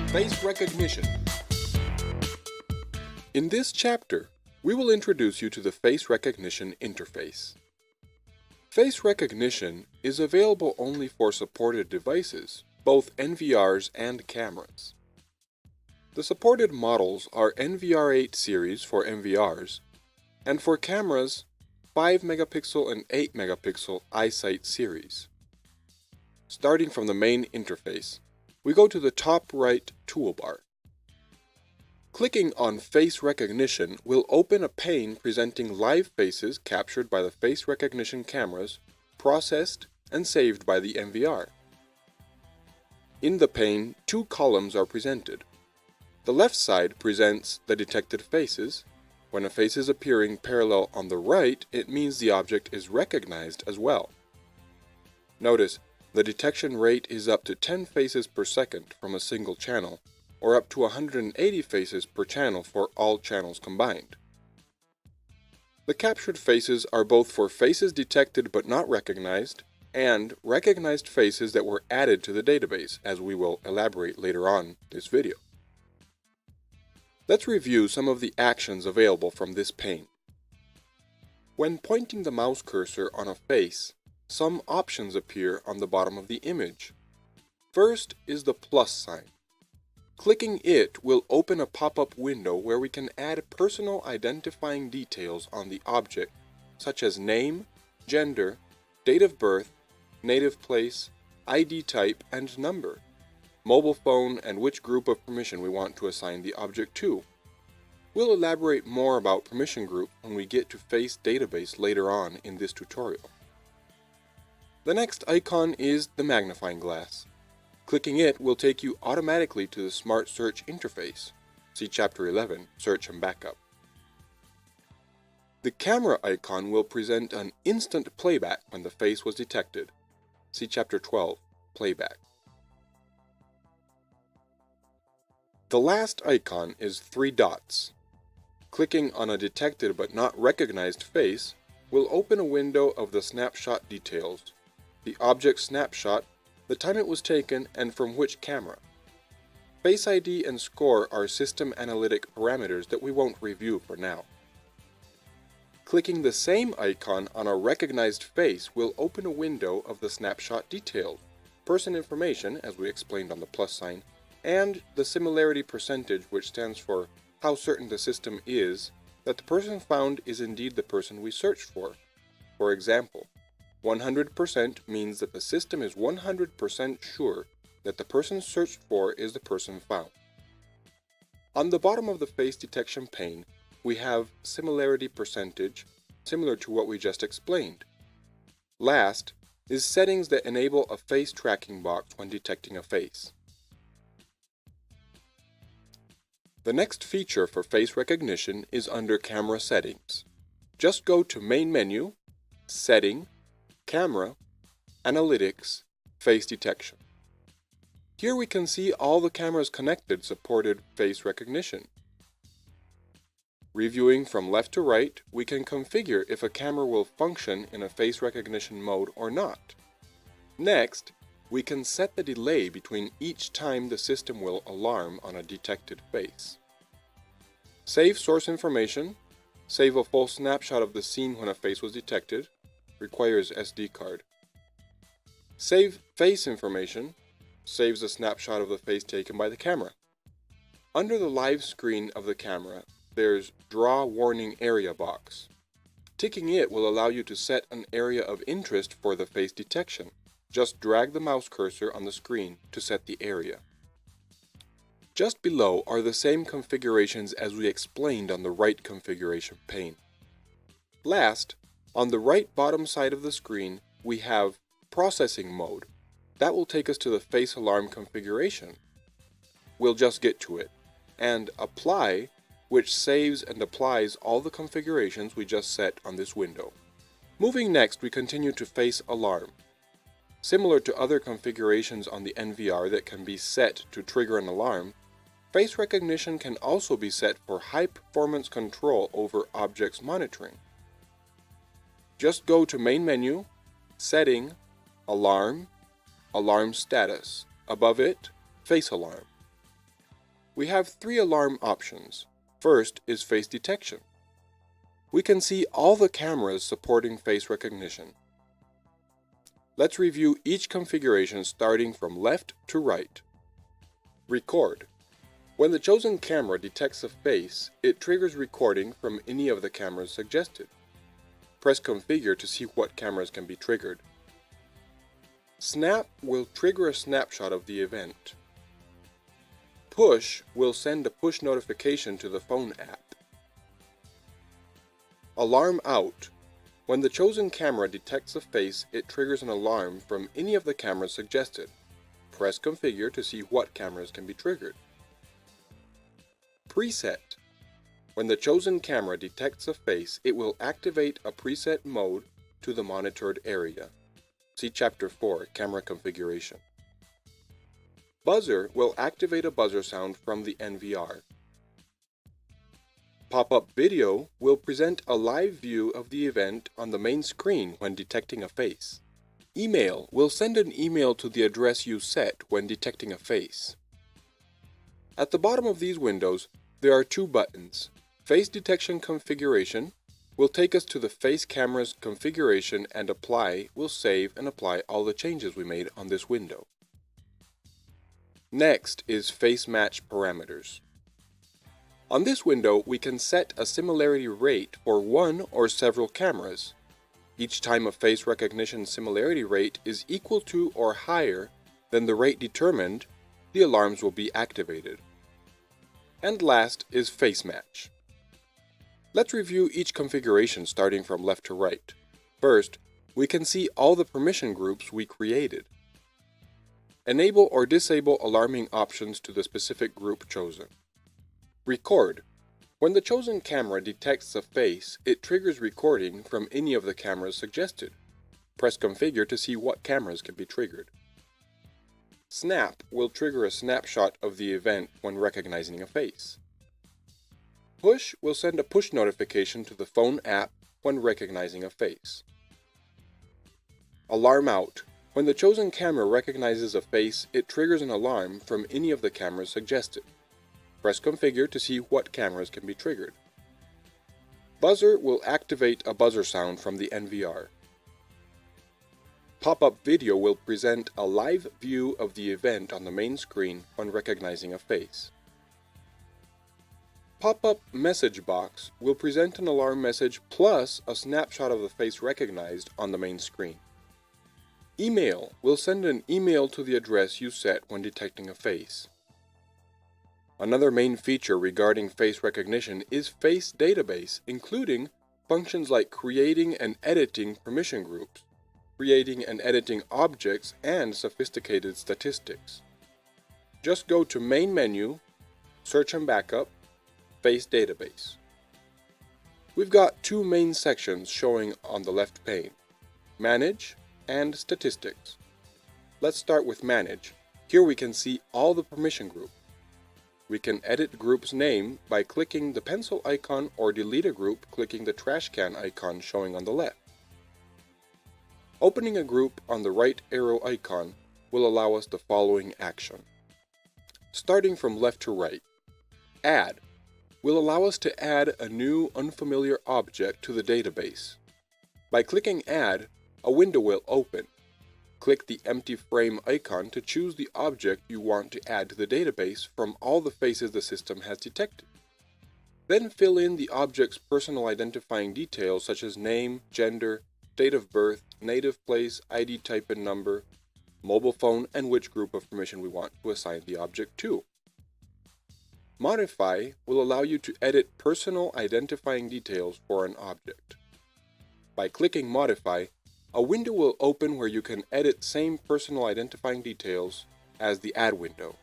Face recognition. In this chapter, we will introduce you to the face recognition interface. Face recognition is available only for supported devices, both NVRs and cameras. The supported models are NVR8 series for NVRs, and for cameras, 5 megapixel and 8 megapixel iSight series. Starting from the main interface, we go to the top right toolbar. Clicking on Face Recognition will open a pane presenting live faces captured by the face recognition cameras, processed and saved by the NVR. In the pane, two columns are presented. The left side presents the detected faces. When a face is appearing parallel on the right, it means the object is recognized as well. Notice, the detection rate is up to 10 faces per second from a single channel, or up to 180 faces per channel for all channels combined. The captured faces are both for faces detected but not recognized, and recognized faces that were added to the database, as we will elaborate later on in this video. Let's review some of the actions available from this pane. When pointing the mouse cursor on a face, some options appear on the bottom of the image. First is the plus sign. Clicking it will open a pop-up window where we can add personal identifying details on the object, such as name, gender, date of birth, native place, ID type, and number, mobile phone, and which group of permission we want to assign the object to. We'll elaborate more about permission group when we get to Face Database later on in this tutorial. The next icon is the magnifying glass. Clicking it will take you automatically to the Smart Search interface. See Chapter 11, Search and Backup. The camera icon will present an instant playback when the face was detected. See Chapter 12, Playback. The last icon is three dots. Clicking on a detected but not recognized face will open a window of the snapshot details, the object snapshot, the time it was taken, and from which camera. Face ID and score are system analytic parameters that we won't review for now. Clicking the same icon on a recognized face will open a window of the snapshot details, person information, as we explained on the plus sign, and the similarity percentage, which stands for how certain the system is that the person found is indeed the person we searched for. For example, 100% means that the system is 100% sure that the person searched for is the person found. On the bottom of the face detection pane, we have similarity percentage, similar to what we just explained. Last is settings that enable a face tracking box when detecting a face. The next feature for face recognition is under Camera Settings. Just go to Main Menu, Setting, Camera, Analytics, Face Detection. Here we can see all the cameras connected supported face recognition. Reviewing from left to right, we can configure if a camera will function in a face recognition mode or not. Next, we can set the delay between each time the system will alarm on a detected face. Save source information. Save a full snapshot of the scene when a face was detected. Requires SD card. Save face information. Saves a snapshot of the face taken by the camera. Under the live screen of the camera, there's Draw Warning Area box. Ticking it will allow you to set an area of interest for the face detection. Just drag the mouse cursor on the screen to set the area. Just below are the same configurations as we explained on the right configuration pane. Last, on the right bottom side of the screen, we have Processing Mode. That will take us to the face alarm configuration. We'll just get to it. And Apply, which saves and applies all the configurations we just set on this window. Moving next, we continue to Face Alarm. Similar to other configurations on the NVR that can be set to trigger an alarm, face recognition can also be set for high-performance control over objects monitoring. Just go to Main Menu, Setting, Alarm, Alarm Status. Above it, Face Alarm. we have three alarm options. First is face detection. We can see all the cameras supporting face recognition. Let's review each configuration starting from left to right. Record. When the chosen camera detects a face, it triggers recording from any of the cameras suggested. Press Configure to see what cameras can be triggered. Snap will trigger a snapshot of the event. Push will send a push notification to the phone app. Alarm out. When the chosen camera detects a face, it triggers an alarm from any of the cameras suggested. Press Configure to see what cameras can be triggered. Preset. When the chosen camera detects a face, it will activate a preset mode to the monitored area. See Chapter 4, Camera Configuration. Buzzer will activate a buzzer sound from the NVR. Pop-up video will present a live view of the event on the main screen when detecting a face. Email will send an email to the address you set when detecting a face. At the bottom of these windows, there are two buttons. Face Detection Configuration will take us to the face camera's configuration, and Apply will save and apply all the changes we made on this window. Next is Face Match Parameters. On this window, we can set a similarity rate for one or several cameras. Each time a face recognition similarity rate is equal to or higher than the rate determined, the alarms will be activated. And last is Face Match. Let's review each configuration starting from left to right. First, we can see all the permission groups we created. Enable or disable alarming options to the specific group chosen. Record. When the chosen camera detects a face, it triggers recording from any of the cameras suggested. Press Configure to see what cameras can be triggered. Snap will trigger a snapshot of the event when recognizing a face. Push will send a push notification to the phone app when recognizing a face. Alarm out. When the chosen camera recognizes a face, it triggers an alarm from any of the cameras suggested. Press Configure to see what cameras can be triggered. Buzzer will activate a buzzer sound from the NVR. Pop-up video will present a live view of the event on the main screen when recognizing a face. Pop-up message box will present an alarm message plus a snapshot of the face recognized on the main screen. Email will send an email to the address you set when detecting a face. Another main feature regarding face recognition is face database, including functions like creating and editing permission groups, creating and editing objects, and sophisticated statistics. Just go to Main Menu, Search and Backup, Face Database. We've got two main sections showing on the left pane, Manage and Statistics. Let's start with Manage. Here we can see all the permission groups. We can edit the group's name by clicking the pencil icon or delete a group clicking the trash can icon showing on the left. Opening a group on the right arrow icon will allow us the following action. Starting from left to right, Add will allow us to add a new unfamiliar object to the database. By clicking Add, a window will open. Click the empty frame icon to choose the object you want to add to the database from all the faces the system has detected. Then fill in the object's personal identifying details such as name, gender, date of birth, native place, ID type and number, mobile phone, and which group of permission we want to assign the object to. Modify will allow you to edit personal identifying details for an object. By clicking Modify, a window will open where you can edit same personal identifying details as the Add window.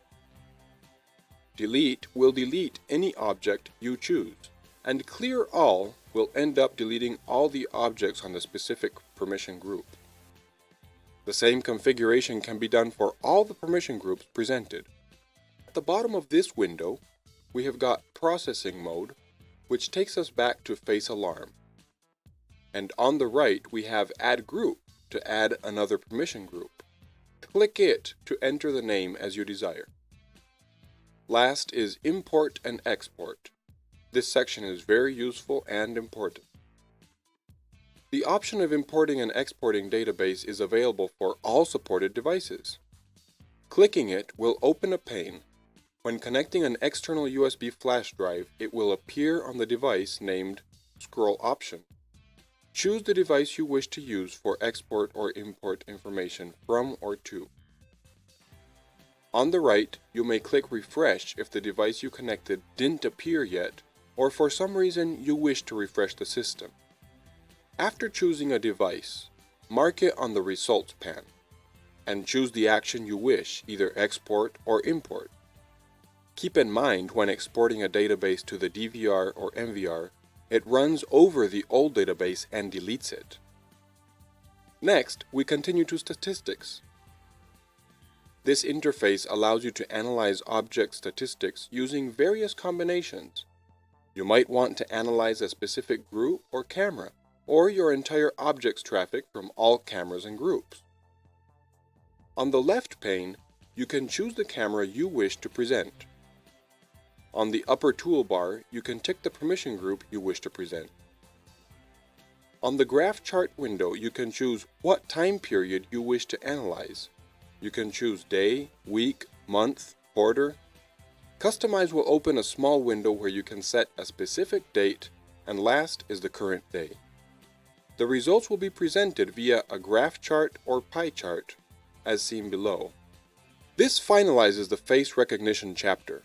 Delete will delete any object you choose, and Clear All will end up deleting all the objects on the specific permission group. The same configuration can be done for all the permission groups presented. At the bottom of this window, we have got Processing Mode, which takes us back to Face Alarm. And on the right, we have Add Group to add another permission group. Click it to enter the name as you desire. Last is import and export. This section is very useful and important. The option of importing and exporting database is available for all supported devices. Clicking it will open a pane. When connecting an external USB flash drive, it will appear on the device named Scroll Option. Choose the device you wish to use for export or import information from or to. On the right, you may click Refresh if the device you connected didn't appear yet, or for some reason you wish to refresh the system. After choosing a device, mark it on the Results pane, and choose the action you wish, either export or import. Keep in mind when exporting a database to the DVR or MVR, it runs over the old database and deletes it. Next, we continue to Statistics. This interface allows you to analyze object statistics using various combinations. You might want to analyze a specific group or camera, or your entire object's traffic from all cameras and groups. On the left pane, you can choose the camera you wish to present. On the upper toolbar, you can tick the permission group you wish to present. On the graph chart window, you can choose what time period you wish to analyze. You can choose day, week, month, quarter. Customize will open a small window where you can set a specific date, and last is the current day. The results will be presented via a graph chart or pie chart, as seen below. This finalizes the face recognition chapter.